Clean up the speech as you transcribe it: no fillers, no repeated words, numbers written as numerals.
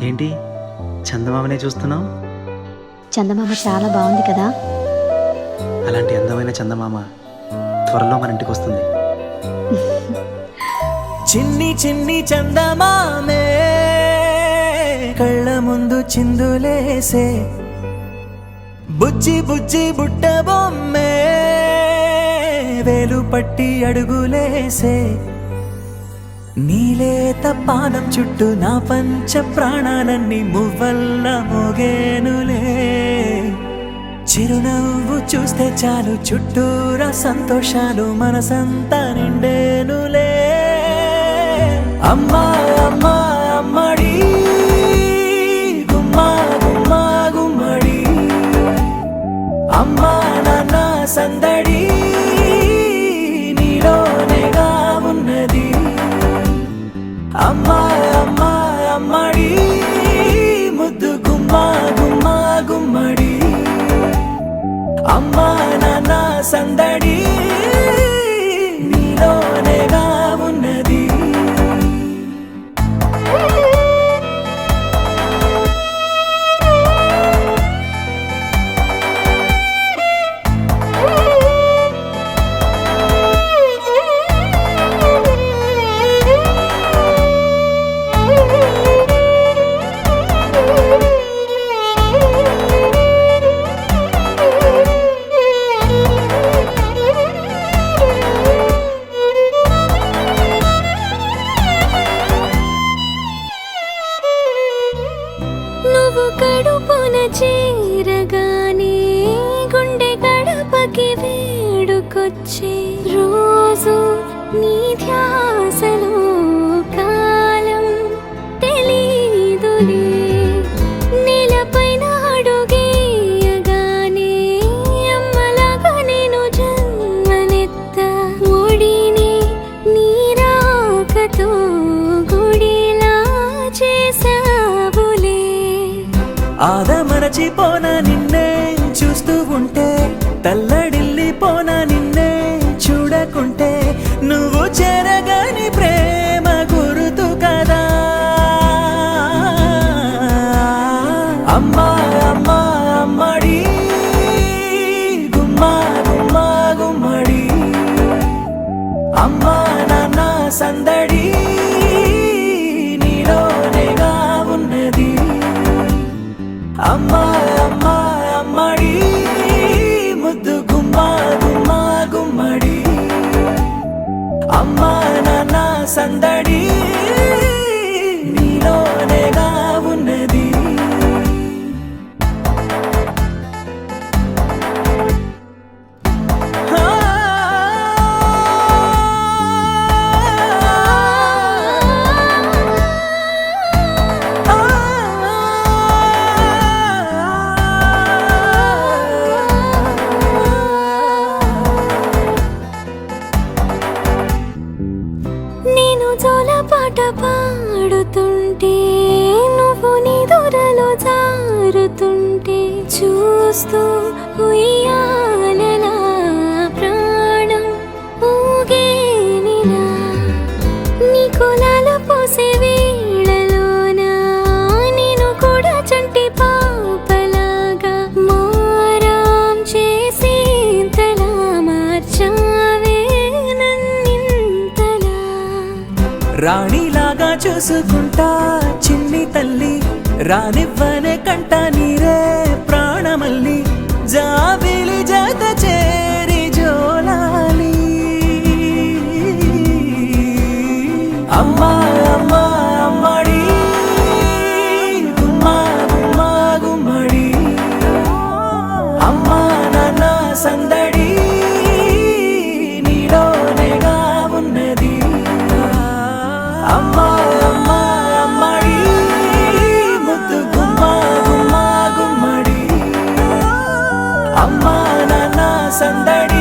ఏంటి చందమామనే చూస్తున్నావు? చందమామ చాలా బాగుంది కదా. అలాంటి అందమైన చందమామ త్వరలో మన ఇంటికి వస్తుంది. చిన్ని చిన్ని చందమామే కళ్ళ ముందు చిందులేసే, బుజ్జి బుజ్జి బుట్ట బొమ్మే వేలు పట్టి అడుగులేసే, నీలేత పాదం చుట్టూ నా పంచ ప్రాణాలన్నీ మువ్వల్ల మోగేనులే, చిరునవ్వు చూస్తే చాలు చుట్టూరా సంతోషాలు మనసంతా నిండేనులే. అమ్మా అమ్మా అమ్మడి గుమ్మా గుమ్మా గుమ్మడి, అమ్మా నాన్న సందడి నీలోనేగా ఉన్నది. అమ్మా అమ్మా అమ్మడి ముద్దు గుమ్మా గుమ్మా గుమ్మడి, అమ్మా నాన్న సందడి నీలోనేగా ఉన్నది. నువ్వు కడుపున చేరగానే గుండె గడపకి వేడుకొచ్చే, రోజు నీ ధ్యాసలో కాలం తెలీదులే. నేలపైన అడుగేయగానే అమ్మలాగా నేను జన్మనెత్త, ఒడిని నీ రాకతో గుడిలా చేసావులే. ఆదమరచిపోనా నిన్నే చూస్తూ ఉంటే, తల్లడిల్లిపోనా నిన్నే చూడకుంటే, నువ్వు చెరగని ప్రేమ గురుతు కదా. అమ్మా అమ్మా అమ్మడి గుమ్మా గుమ్మా గుమ్మడి, అమ్మా నాన్న సందడి నీలోనేగా ఉన్నది. అమ్మా అమ్మా అమ్మడి ముద్దు గుమ్మా గుమ్మా గుమ్మడి, అమ్మా నాన్న సందడి నీలోనేగా ఉన్నది. నేను జోలపాట పాడుతుంటే, నువ్వు నీ దూరలో జారుతుంటే, చూస్తూ ఉయ్యాలలా ప్రాణం ఊగేనిలా. నీ కులాల పోసే వేళలోన నేను కూడా చంటి పాపలాగా మారాం చేసేంతలా మార్చావే నన్నింతలా. రాణిలాగా చూసుకుంటా చిన్ని తల్లి, రానివ్వనే కంట నీరే ప్రాణమల్లి, జాబిలి జత చేరి జోలాలి. అమ్మా అమ్మా అమ్మడి గుమ్మా గుమ్మా గుమ్మడి, అమ్మా నాన్న సందడి నీలోనేగా ఉన్నది. అమ్మా అమ్మా అమ్మడి ముద్దు గుమ్మా గుమ్మా గుమ్మడి, అమ్మా నాన్న సందడి